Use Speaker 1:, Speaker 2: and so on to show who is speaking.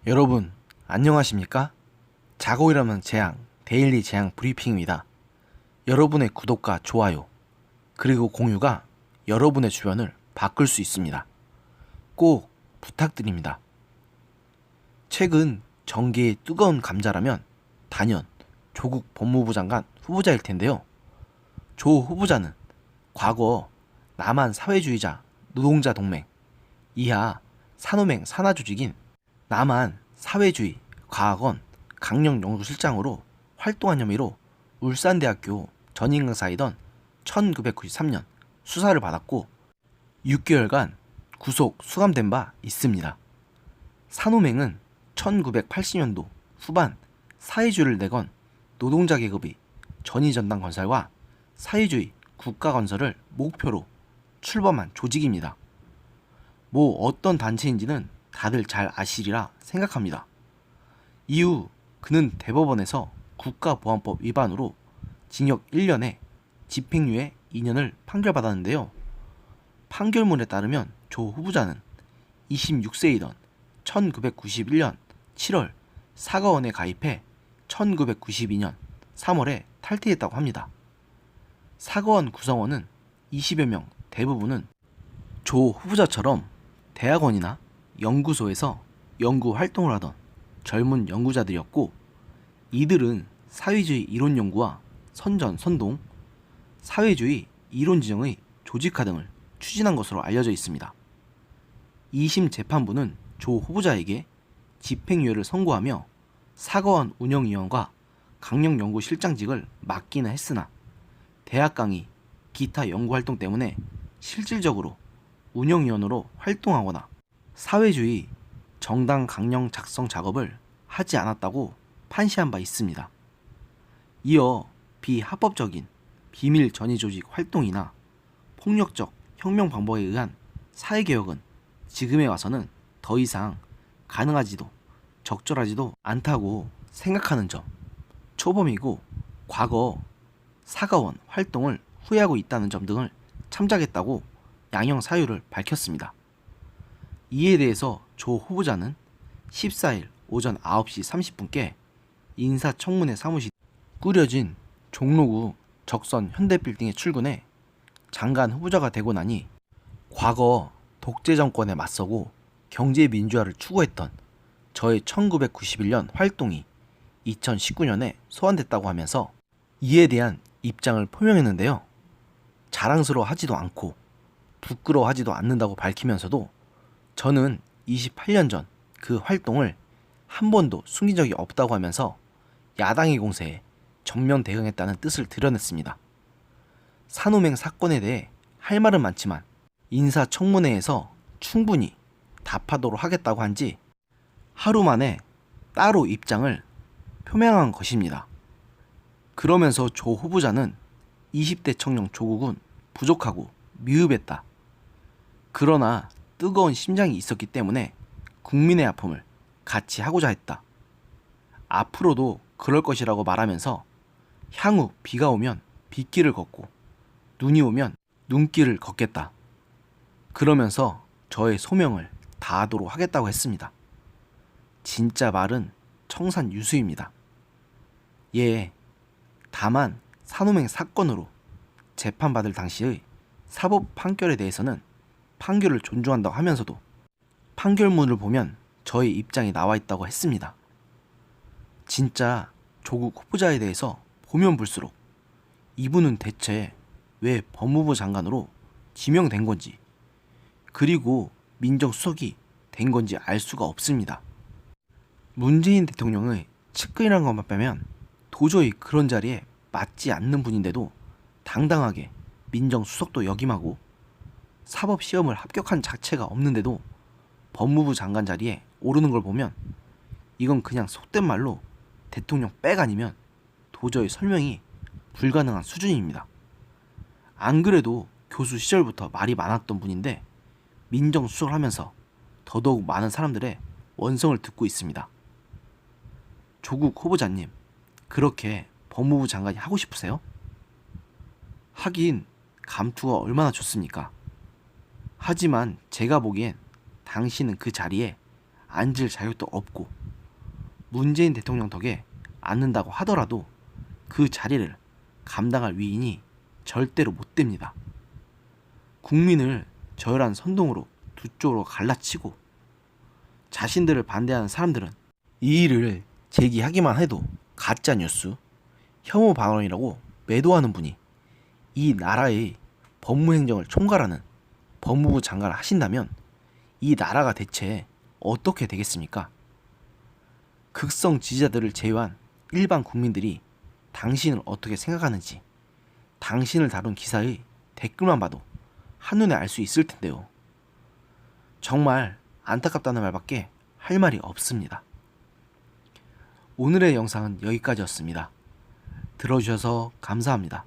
Speaker 1: 여러분, 안녕하십니까? 자고 일어나는 재앙, 데일리 재앙 브리핑입니다. 여러분의 구독과 좋아요, 그리고 공유가 여러분의 주변을 바꿀 수 있습니다. 꼭 부탁드립니다. 최근 정계의 뜨거운 감자라면 단연 조국 법무부 장관 후보자일 텐데요. 조 후보자는 과거 남한 사회주의자 노동자 동맹, 이하 산호맹 산하조직인 남한 사회주의 과학원 강령연구실장으로 활동한 혐의로 울산대학교 전임 강사이던 1993년 수사를 받았고 6개월간 구속 수감된 바 있습니다. 산호맹은 1980년도 후반 사회주의를 내건 노동자 계급의 전위전당 건설과 사회주의 국가건설을 목표로 출범한 조직입니다. 뭐 어떤 단체인지는 다들 잘 아시리라 생각합니다. 이후 그는 대법원에서 국가보안법 위반으로 징역 1년에 집행유예 2년을 판결받았는데요. 판결문에 따르면 조 후보자는 26세이던 1991년 7월 사과원에 가입해 1992년 3월에 탈퇴했다고 합니다. 사과원 구성원은 20여 명, 대부분은 조 후보자처럼 대학원이나 연구소에서 연구 활동을 하던 젊은 연구자들이었고, 이들은 사회주의 이론 연구와 선전, 선동, 사회주의 이론 지정의 조직화 등을 추진한 것으로 알려져 있습니다. 2심 재판부는 조 후보자에게 집행유예를 선고하며 사과원 운영위원과 강령연구실장직을 맡기는 했으나 대학 강의, 기타 연구활동 때문에 실질적으로 운영위원으로 활동하거나 사회주의 정당 강령 작성 작업을 하지 않았다고 판시한 바 있습니다. 이어 비합법적인 비밀 전위 조직 활동이나 폭력적 혁명 방법에 의한 사회개혁은 지금에 와서는 더 이상 가능하지도 적절하지도 않다고 생각하는 점, 초범이고 과거 사과원 활동을 후회하고 있다는 점 등을 참작했다고 양형 사유를 밝혔습니다. 이에 대해서 조 후보자는 14일 오전 9시 30분께 인사청문회 사무실 꾸려진 종로구 적선 현대빌딩에 출근해 장관 후보자가 되고 나니 과거 독재 정권에 맞서고 경제 민주화를 추구했던 저의 1991년 활동이 2019년에 소환됐다고 하면서 이에 대한 입장을 표명했는데요. 자랑스러워하지도 않고 부끄러워하지도 않는다고 밝히면서도 저는 28년 전 그 활동을 한 번도 숨긴 적이 없다고 하면서 야당의 공세에 정면 대응했다는 뜻을 드러냈습니다. 산호맹 사건에 대해 할 말은 많지만 인사청문회에서 충분히 답하도록 하겠다고 한 지 하루 만에 따로 입장을 표명한 것입니다. 그러면서 조 후보자는 20대 청년 조국은 부족하고 미흡했다. 그러나 뜨거운 심장이 있었기 때문에 국민의 아픔을 같이 하고자 했다. 앞으로도 그럴 것이라고 말하면서 향후 비가 오면 빗길을 걷고 눈이 오면 눈길을 걷겠다. 그러면서 저의 소명을 다하도록 하겠다고 했습니다. 진짜 말은 청산유수입니다. 예, 다만 산호맹 사건으로 재판받을 당시의 사법 판결에 대해서는 판결을 존중한다고 하면서도 판결문을 보면 저의 입장이 나와 있다고 했습니다. 진짜 조국 후보자에 대해서 보면 볼수록 이분은 대체 왜 법무부 장관으로 지명된 건지, 그리고 민정수석이 된 건지 알 수가 없습니다. 문재인 대통령의 측근이라는 것만 빼면 도저히 그런 자리에 맞지 않는 분인데도 당당하게 민정수석도 역임하고 사법시험을 합격한 자체가 없는데도 법무부 장관 자리에 오르는 걸 보면 이건 그냥 속된 말로 대통령 백 아니면 도저히 설명이 불가능한 수준입니다. 안 그래도 교수 시절부터 말이 많았던 분인데 민정수석을 하면서 더더욱 많은 사람들의 원성을 듣고 있습니다. 조국 후보자님, 그렇게 법무부 장관이 하고 싶으세요? 하긴 감투가 얼마나 좋습니까? 하지만 제가 보기엔 당신은 그 자리에 앉을 자격도 없고 문재인 대통령 덕에 앉는다고 하더라도 그 자리를 감당할 위인이 절대로 못 됩니다. 국민을 저열한 선동으로 두 쪽으로 갈라치고 자신들을 반대하는 사람들은 이 일을 제기하기만 해도 가짜뉴스, 혐오 발언이라고 매도하는 분이 이 나라의 법무행정을 총괄하는 법무부 장관을 하신다면 이 나라가 대체 어떻게 되겠습니까? 극성 지지자들을 제외한 일반 국민들이 당신을 어떻게 생각하는지 당신을 다룬 기사의 댓글만 봐도 한눈에 알 수 있을 텐데요. 정말 안타깝다는 말밖에 할 말이 없습니다. 오늘의 영상은 여기까지였습니다. 들어주셔서 감사합니다.